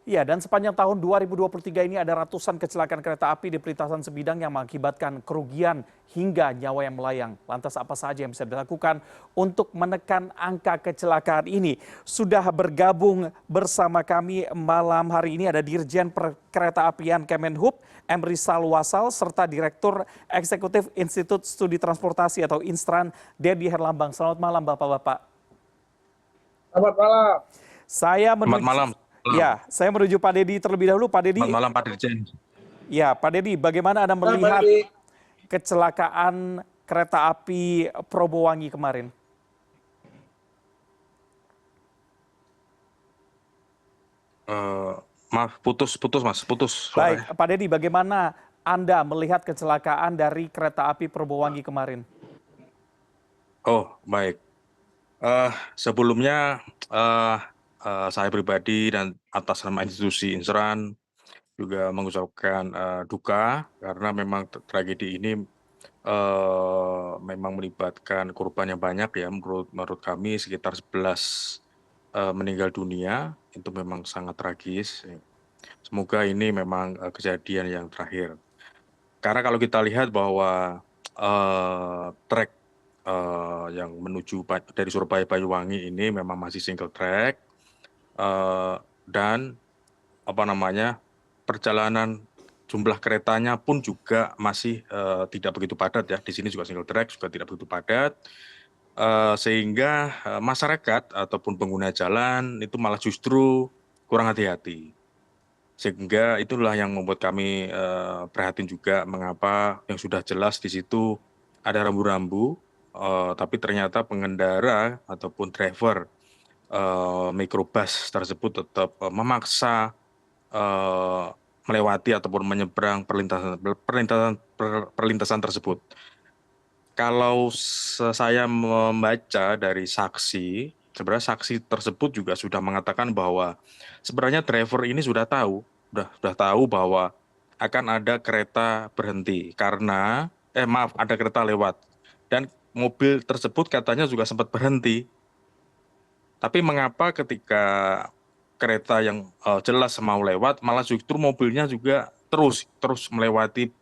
Ya, dan sepanjang tahun 2023 ini ada ratusan kecelakaan kereta api di perlintasan sebidang yang mengakibatkan kerugian hingga nyawa yang melayang. Lantas apa saja yang bisa dilakukan untuk menekan angka kecelakaan ini? Sudah bergabung bersama kami malam hari ini ada Dirjen Perkereta Apian Kemenhub, Emri Salwasal, serta Direktur Eksekutif Institut Studi Transportasi atau Instran, Dedi Herlambang. Selamat malam Bapak-Bapak. Selamat malam. Saya Selamat menuju malam. saya menuju Pak Dedi terlebih dahulu. Pak Selamat Dedi, malam Pak Dirjen. ya Pak Dedi, bagaimana Anda Nah, melihat baik. kecelakaan kereta api Probowangi kemarin? Eh, Maaf, putus Mas, putus Baik, suaranya. Pak Dedi, bagaimana Anda melihat kecelakaan dari kereta api Probowangi kemarin? Oh, baik. Sebelumnya eh, saya pribadi dan atas nama institusi Inseran juga mengucapkan duka karena memang tragedi ini memang melibatkan korban yang banyak ya. Menurut kami sekitar 11 meninggal dunia, itu memang sangat tragis. Semoga ini memang kejadian yang terakhir. Karena kalau kita lihat bahwa trek yang menuju dari Surabaya Banyuwangi ini memang masih single track, dan apa namanya, perjalanan jumlah keretanya pun juga masih tidak begitu padat ya. Di sini juga single track juga tidak begitu padat, sehingga masyarakat ataupun pengguna jalan itu malah justru kurang hati-hati. Sehingga itulah yang membuat kami prihatin juga mengapa yang sudah jelas di situ ada rambu-rambu, tapi ternyata pengendara ataupun driver mikrobus tersebut tetap memaksa eh, melewati ataupun menyeberang perlintasan tersebut. Kalau saya membaca dari saksi, sebenarnya saksi tersebut juga sudah mengatakan bahwa sebenarnya driver ini sudah tahu bahwa akan ada kereta berhenti karena maaf, ada kereta lewat dan mobil tersebut katanya juga sempat berhenti. Tapi mengapa ketika kereta yang jelas mau lewat, malah justru mobilnya juga terus terus melewati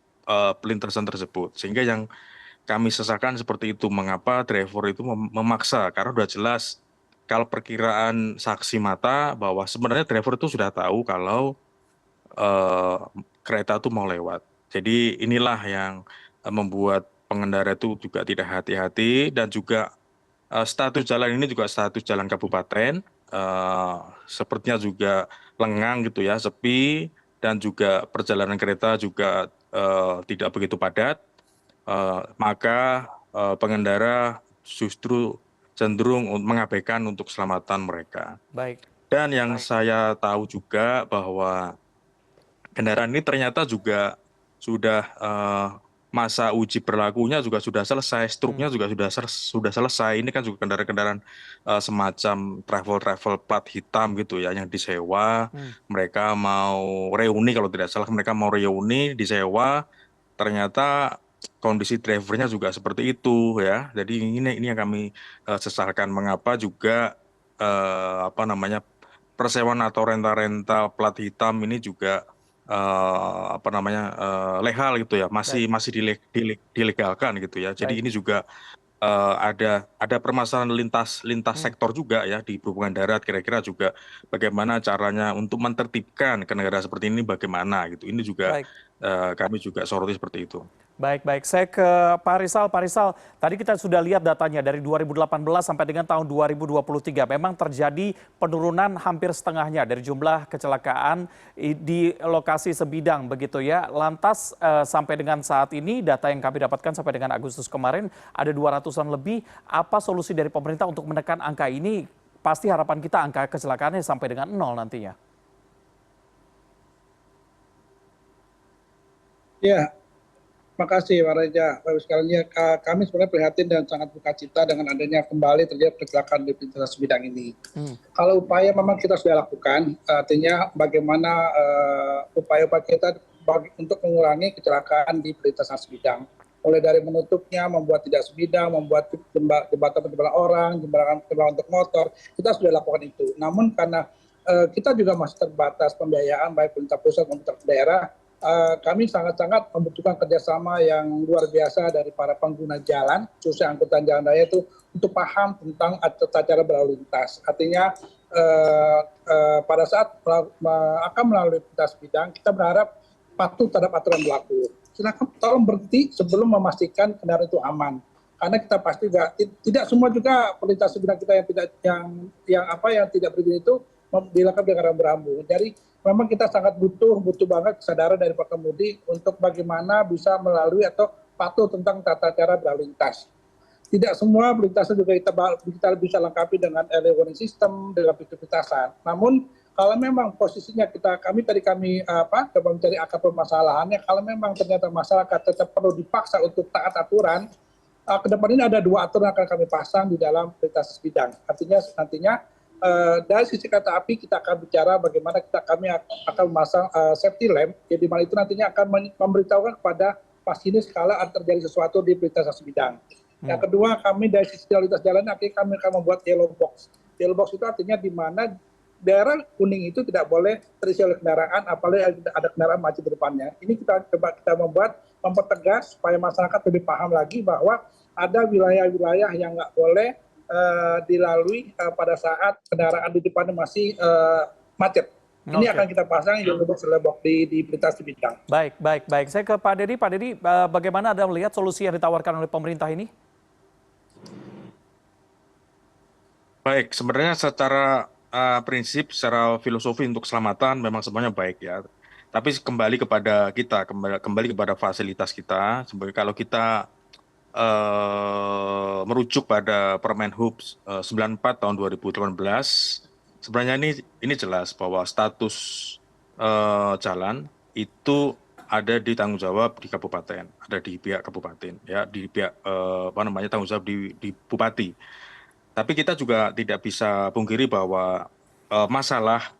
pelintasan tersebut, sehingga yang kami sesalkan seperti itu, mengapa driver itu memaksa, karena sudah jelas kalau perkiraan saksi mata bahwa sebenarnya driver itu sudah tahu kalau eh, kereta itu mau lewat. Jadi inilah yang membuat pengendara itu juga tidak hati-hati, dan juga status jalan ini juga status jalan kabupaten, sepertinya juga lengang gitu ya, sepi, dan juga perjalanan kereta juga tidak begitu padat. Maka pengendara justru cenderung mengabaikan untuk keselamatan mereka. Baik, Dan yang saya tahu juga bahwa kendaraan ini ternyata juga sudah masa uji berlakunya juga sudah selesai, hmm, struknya juga sudah selesai. Ini kan juga kendaraan-kendaraan semacam travel plat hitam gitu ya, yang disewa. hmm. Mereka mau reuni, kalau tidak salah mereka mau reuni disewa. Ternyata kondisi drivernya juga seperti itu ya. Jadi ini yang kami sesalkan, mengapa juga apa namanya, persewaan atau rental plat hitam ini juga apa namanya, legal gitu ya, Baik, masih dilegalkan gitu ya. Jadi baik. ini juga ada permasalahan lintas Hmm, sektor juga ya di perhubungan darat. Kira-kira juga bagaimana caranya untuk menertibkan ke negara seperti ini, bagaimana gitu. Ini juga baik. kami juga soroti seperti itu. Baik, baik. Saya ke Pak Rizal. Pak Rizal, tadi kita sudah lihat datanya dari 2018 sampai dengan tahun 2023. Memang terjadi penurunan hampir setengahnya dari jumlah kecelakaan di lokasi sebidang begitu ya. Lantas sampai dengan saat ini data yang kami dapatkan sampai dengan Agustus kemarin ada 200-an lebih. Apa solusi dari pemerintah untuk menekan angka ini? Pasti harapan kita angka kecelakaannya sampai dengan nol nantinya. Ya, makasih Pak Reza. Bapak sekalian, ya, kami sebenarnya prihatin dan sangat duka cita dengan adanya kembali terjadi kecelakaan di lintasan sebidang ini. Hmm, Kalau upaya memang kita sudah lakukan, artinya bagaimana upaya-upaya kita untuk mengurangi kecelakaan di perlintasan sebidang. Mulai dari menutupnya, membuat tidak sebidang, membuat jembatan penyeberangan orang, jembatan untuk motor, kita sudah lakukan itu. Namun karena kita juga masih terbatas pembiayaan baik pemerintah pusat maupun pemerintah daerah. Kami sangat-sangat membutuhkan kerjasama yang luar biasa dari para pengguna jalan, khususnya angkutan jalan raya itu untuk paham tentang tata cara berlalu lintas. Artinya pada saat akan melalui lintas bidang, kita berharap patuh terhadap aturan berlaku. Silakan tolong berhenti sebelum memastikan kendaraan itu aman. Karena kita pasti juga tidak semua juga perlintas bidang kita yang tidak berizin itu dilakukan dengan rambu-rambu. Jadi memang kita sangat butuh banget kesadaran dari para pengemudi untuk bagaimana bisa melalui atau patuh tentang tata cara berlalu lintas. Tidak semua perlintasan juga kita bisa lengkapi dengan early warning system, dengan pintu perlintasan. Namun kalau memang posisinya kami coba mencari akar permasalahannya, kalau memang ternyata masyarakat tetap perlu dipaksa untuk taat aturan, ke depan ini ada 2 aturan yang akan kami pasang di dalam perlintasan bidang. Artinya nantinya dari sisi kereta api kita akan bicara bagaimana kami akan memasang safety lamp, di mana itu nantinya akan memberitahukan kepada masinis kalau ada terjadi sesuatu di perlintasan bidang. Yang kedua, kami dari sisi lalu lintas jalan kami akan membuat yellow box. Yellow box itu artinya di mana daerah kuning itu tidak boleh terisi oleh kendaraan, apalagi ada kendaraan maju di depannya. Ini kita mempertegas supaya masyarakat lebih paham lagi bahwa ada wilayah-wilayah yang nggak boleh dilalui pada saat kendaraan di depannya masih macet. Ini akan kita pasang yellow box di perlintasan bidang. Baik. Saya ke Pak Dedi. Pak Dedi, bagaimana Anda melihat solusi yang ditawarkan oleh pemerintah ini? Baik, sebenarnya secara prinsip, secara filosofi untuk keselamatan memang semuanya baik ya. Tapi kembali kepada kita, kembali kepada fasilitas kita. Sebagai kalau kita merujuk pada Permen Hub 94 tahun 2018, sebenarnya ini jelas bahwa status jalan itu ada di tanggung jawab di kabupaten, ada di pihak kabupaten, ya di pihak tanggung jawab di bupati. Tapi kita juga tidak bisa pungkiri bahwa masalah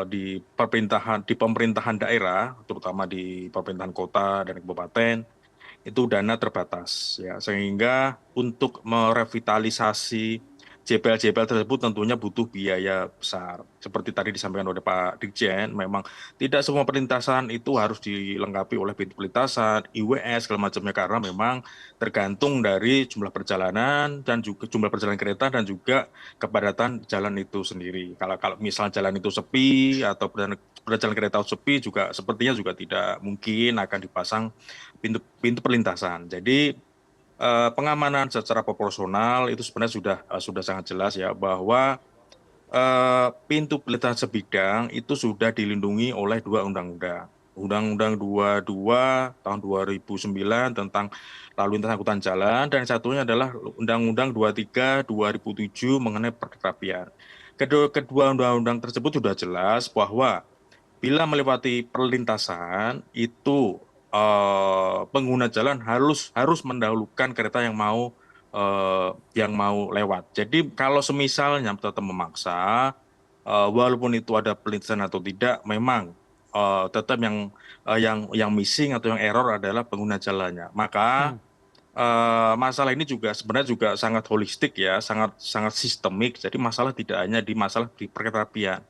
di pemerintahan daerah, terutama di pemerintahan kota dan kabupaten, itu dana terbatas, ya, sehingga untuk merevitalisasi JPL tersebut tentunya butuh biaya besar. Seperti tadi disampaikan oleh Pak Dirjen, memang tidak semua perlintasan itu harus dilengkapi oleh pintu perlintasan, IWS, segala macamnya, karena memang tergantung dari jumlah perjalanan dan juga jumlah perjalanan kereta dan juga kepadatan jalan itu sendiri. Kalau misalnya jalan itu sepi atau perjalanan kereta sepi, juga sepertinya juga tidak mungkin akan dipasang pintu perlintasan. Jadi pengamanan secara proporsional itu sebenarnya sudah sangat jelas ya, bahwa pintu perlintasan sebidang itu sudah dilindungi oleh 2 undang-undang. Undang-Undang 22 tahun 2009 tentang lalu lintas angkutan jalan, dan satunya adalah Undang-Undang 23 2007 mengenai perkereta apian. Kedua undang-undang tersebut sudah jelas bahwa bila melewati perlintasan itu pengguna jalan harus mendahulukan kereta yang mau lewat. Jadi kalau semisalnya tetap memaksa, walaupun itu ada perlintasan atau tidak, memang tetap yang missing atau yang error adalah pengguna jalannya. Maka masalah ini sebenarnya juga sangat holistik ya, sangat sistemik. Jadi masalah tidak hanya di masalah di perkeretaapian,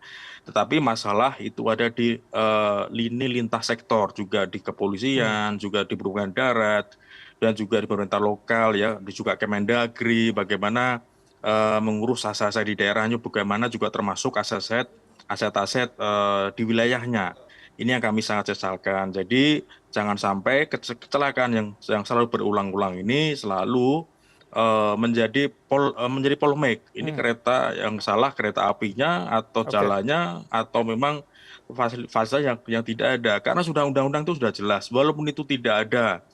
tetapi masalah itu ada di lini lintas sektor, juga di kepolisian, juga di perhubungan darat, dan juga di pemerintah lokal ya, juga Kemendagri, bagaimana mengurus aset-aset di daerahnya, bagaimana juga termasuk aset-aset di wilayahnya. Ini yang kami sangat sesalkan. Jadi jangan sampai kecelakaan yang selalu berulang-ulang ini selalu menjadi polemik. Ini kereta yang salah, kereta apinya atau jalannya, atau memang fasilitas yang tidak ada. Karena sudah undang-undang itu sudah jelas. Walaupun itu tidak ada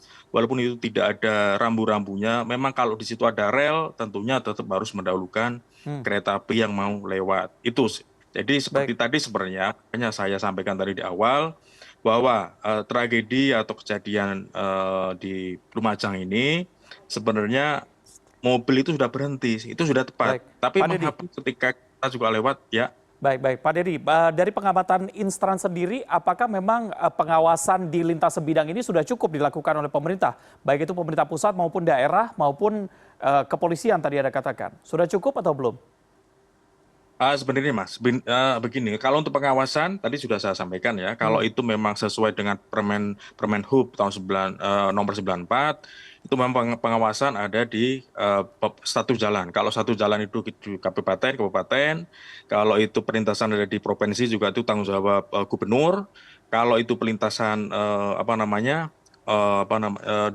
rambu-rambunya, memang kalau di situ ada rel, tentunya tetap harus mendahulukan kereta api yang mau lewat. Itu. Jadi seperti tadi sebenarnya saya sampaikan tadi di awal, bahwa tragedi atau kejadian di Lumajang ini sebenarnya mobil itu sudah berhenti, itu sudah tepat. Tapi mengapa ketika kita juga lewat, ya. Baik. Pak Dedi, dari pengamatan Instran sendiri, apakah memang pengawasan di lintas sebidang ini sudah cukup dilakukan oleh pemerintah? Baik itu pemerintah pusat maupun daerah maupun kepolisian tadi Anda katakan. Sudah cukup atau belum? Sebenarnya Mas, begini, kalau untuk pengawasan tadi sudah saya sampaikan ya, kalau Hmm. itu memang sesuai dengan Permen Hub tahun nomor 94, itu memang pengawasan ada di status jalan. Kalau satu jalan itu di kabupaten, kalau itu perlintasan ada di provinsi juga itu tanggung jawab gubernur. Kalau itu perlintasan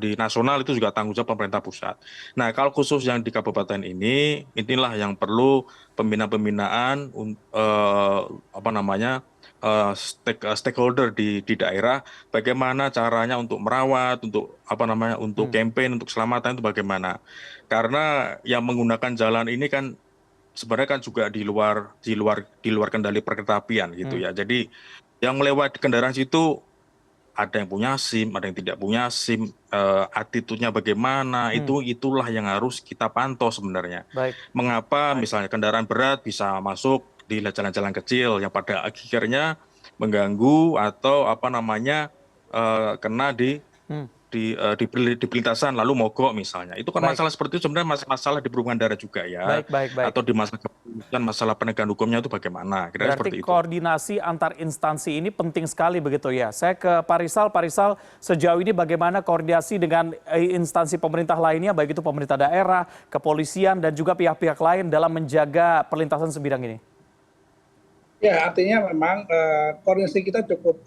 di nasional itu juga tanggung jawab pemerintah pusat. Nah, kalau khusus yang di kabupaten inilah yang perlu pembinaan-pembinaan stakeholder di daerah, bagaimana caranya untuk merawat, untuk Hmm. campaign, untuk keselamatan itu bagaimana. Karena yang menggunakan jalan ini kan sebenarnya kan juga di luar kendali perkeretaapian gitu Hmm. ya. Jadi yang melewati kendaraan situ ada yang punya SIM, ada yang tidak punya SIM, attitude-nya bagaimana, Hmm. itulah yang harus kita pantau sebenarnya. Baik. Mengapa misalnya kendaraan berat bisa masuk di jalan-jalan kecil yang pada akhirnya mengganggu atau kena Hmm. di perlintasan lalu mogok misalnya. Itu kan Baik. masalah seperti itu sebenarnya masalah di perhubungan darat juga ya. Baik, baik, baik. Atau di masalah kepolisian, masalah penegakan hukumnya itu bagaimana. Kira-kira Berarti seperti itu. koordinasi antar instansi ini penting sekali begitu ya. Saya ke Pak Rizal. Pak Rizal, sejauh ini bagaimana koordinasi dengan instansi pemerintah lainnya, baik itu pemerintah daerah, kepolisian, dan juga pihak-pihak lain dalam menjaga perlintasan sebidang ini? Ya, artinya memang koordinasi kita cukup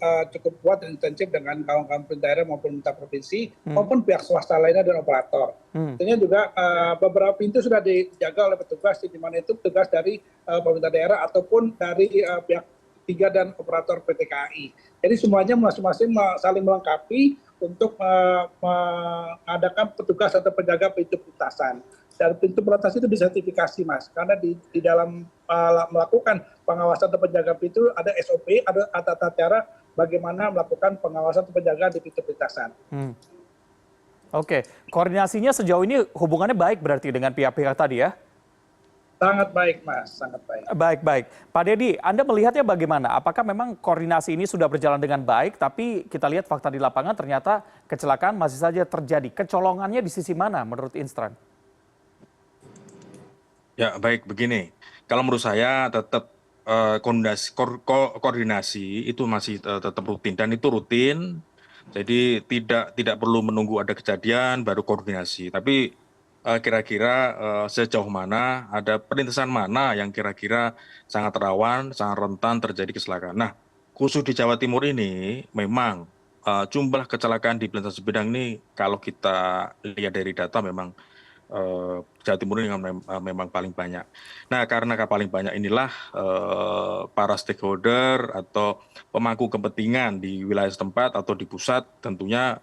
kuat dan intensif dengan kawan-kawan pemerintah daerah maupun pemerintah provinsi Hmm. maupun pihak swasta lainnya dan operator. Hmm. Artinya juga beberapa pintu sudah dijaga oleh petugas, di mana itu petugas dari pemerintah daerah ataupun dari pihak tiga dan operator PT KAI. Jadi semuanya masing-masing saling melengkapi untuk mengadakan petugas atau penjaga pintu perlintasan. Dan pintu perlintasan itu disertifikasi, Mas, karena di dalam melakukan pengawasan atau penjagaan pintu ada SOP, ada tata cara bagaimana melakukan pengawasan atau penjagaan di pintu perlintasan. Hmm. Oke, koordinasinya sejauh ini hubungannya baik berarti dengan pihak-pihak tadi ya? Sangat baik, Mas, sangat baik. Baik, baik. Pak Deddy, Anda melihatnya bagaimana? Apakah memang koordinasi ini sudah berjalan dengan baik, tapi kita lihat fakta di lapangan ternyata kecelakaan masih saja terjadi. Kecolongannya di sisi mana menurut Instran? Ya, baik begini. Kalau menurut saya tetap koordinasi itu masih tetap rutin dan itu rutin. Jadi tidak perlu menunggu ada kejadian baru koordinasi. Tapi kira-kira sejauh mana ada perlintasan mana yang kira-kira sangat rawan, sangat rentan terjadi kecelakaan. Nah, khusus di Jawa Timur ini memang jumlah kecelakaan di perlintasan sebidang ini kalau kita lihat dari data memang Jawa Timur ini memang paling banyak. Nah, karena paling banyak inilah para stakeholder atau pemangku kepentingan di wilayah setempat atau di pusat tentunya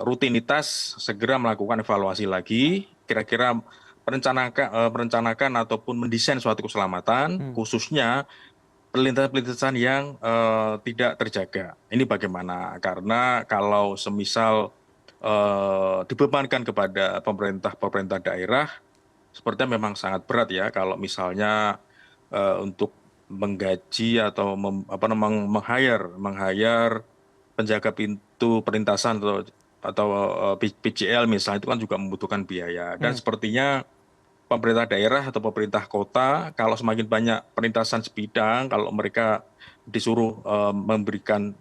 rutinitas segera melakukan evaluasi lagi, kira-kira merencanakan ataupun mendesain suatu keselamatan, Hmm. khususnya perlintasan-perlintasan yang tidak terjaga. Ini bagaimana? Karena kalau semisal dibebankan kepada pemerintah daerah, sepertinya memang sangat berat ya kalau misalnya untuk menggaji atau meng-hire penjaga pintu perlintasan atau PJL misalnya itu kan juga membutuhkan biaya. Dan Hmm. sepertinya pemerintah daerah atau pemerintah kota kalau semakin banyak perlintasan sebidang, kalau mereka disuruh memberikan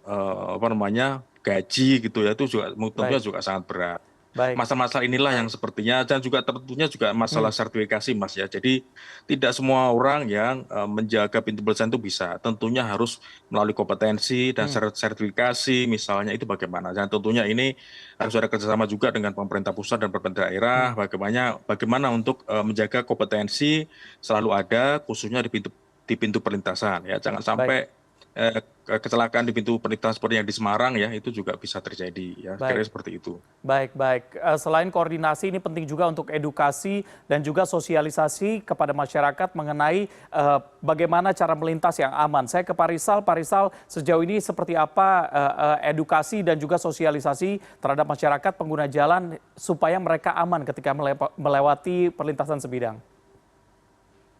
gaji gitu ya, itu juga tentunya Baik, juga sangat berat. baik. Masalah-masalah inilah yang sepertinya dan juga tentunya juga masalah Hmm. sertifikasi, Mas ya. Jadi tidak semua orang yang menjaga pintu perlintasan itu bisa. Tentunya harus melalui kompetensi dan Hmm. sertifikasi misalnya itu bagaimana. Dan tentunya ini harus ada kerjasama juga dengan pemerintah pusat dan pemerintah daerah. Hmm. Bagaimana untuk menjaga kompetensi selalu ada, khususnya di pintu perlintasan ya. Jangan Baik. sampai kecelakaan di pintu perlintasan seperti yang di Semarang ya, itu juga bisa terjadi ya. Kira-kira Baik. seperti itu. Baik, baik. Selain koordinasi, ini penting juga untuk edukasi dan juga sosialisasi kepada masyarakat mengenai bagaimana cara melintas yang aman. Saya ke Pak Rizal. Pak Rizal, sejauh ini seperti apa edukasi dan juga sosialisasi terhadap masyarakat pengguna jalan supaya mereka aman ketika melewati perlintasan sebidang?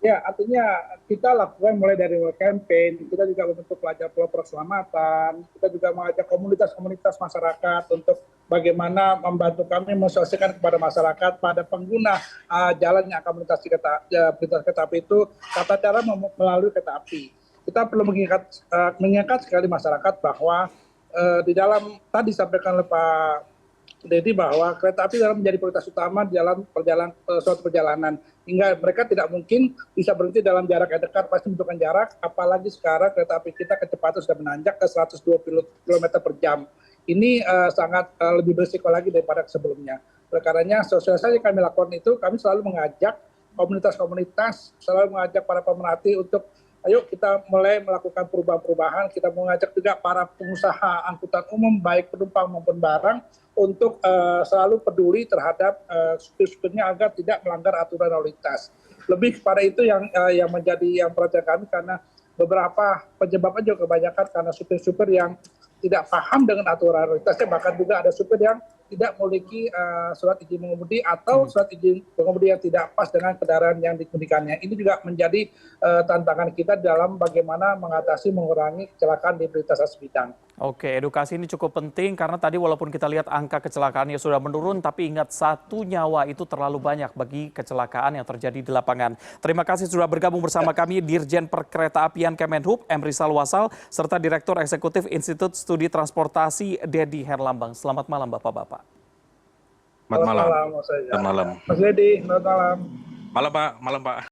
Ya, artinya kita lakukan mulai dari campaign, kita juga membentuk pelajar pelopor keselamatan, kita juga mengajak komunitas-komunitas masyarakat untuk bagaimana membantu kami mensosialisasikan kepada masyarakat pada pengguna jalan yang akan melintasi kereta api itu tata cara melalui kereta api. Kita perlu mengingat sekali masyarakat bahwa di dalam tadi disampaikan oleh Pak Dedi bahwa kereta api dalam menjadi prioritas utama di dalam suatu perjalanan, hingga mereka tidak mungkin bisa berhenti dalam jarak yang dekat, pasti membutuhkan jarak, apalagi sekarang kereta api kita kecepatan sudah menanjak ke 120 km per jam. Ini sangat lebih berisiko lagi daripada sebelumnya. Oleh karenanya sosialisasi yang kami lakukan itu, kami selalu mengajak komunitas-komunitas, selalu mengajak para pemerhati untuk ayo kita mulai melakukan perubahan-perubahan. Kita mengajak juga para pengusaha angkutan umum, baik penumpang maupun barang, untuk selalu peduli terhadap supir-supirnya agar tidak melanggar aturan lalu lintas. Lebih kepada itu yang menjadi perhatian kami, karena beberapa penyebabnya juga kebanyakan karena supir-supir yang tidak paham dengan aturan lalu lintasnya, bahkan juga ada supir yang tidak memiliki surat izin mengemudi atau surat izin mengemudi yang tidak pas dengan kendaraan yang dikemudikannya. Ini juga menjadi tantangan kita dalam bagaimana mengurangi kecelakaan di perlintasan sebidang. Oke, edukasi ini cukup penting karena tadi walaupun kita lihat angka kecelakaannya sudah menurun, tapi ingat satu nyawa itu terlalu banyak bagi kecelakaan yang terjadi di lapangan. Terima kasih sudah bergabung bersama kami Dirjen Perkeretaapian Kemenhub, M. Rizal Wasal, serta Direktur Eksekutif Institut Studi Transportasi, Dedi Herlambang. Selamat malam Bapak-Bapak. Selamat malam. Selamat malam. Mas Dedi, selamat malam. Malam Pak, malam Pak.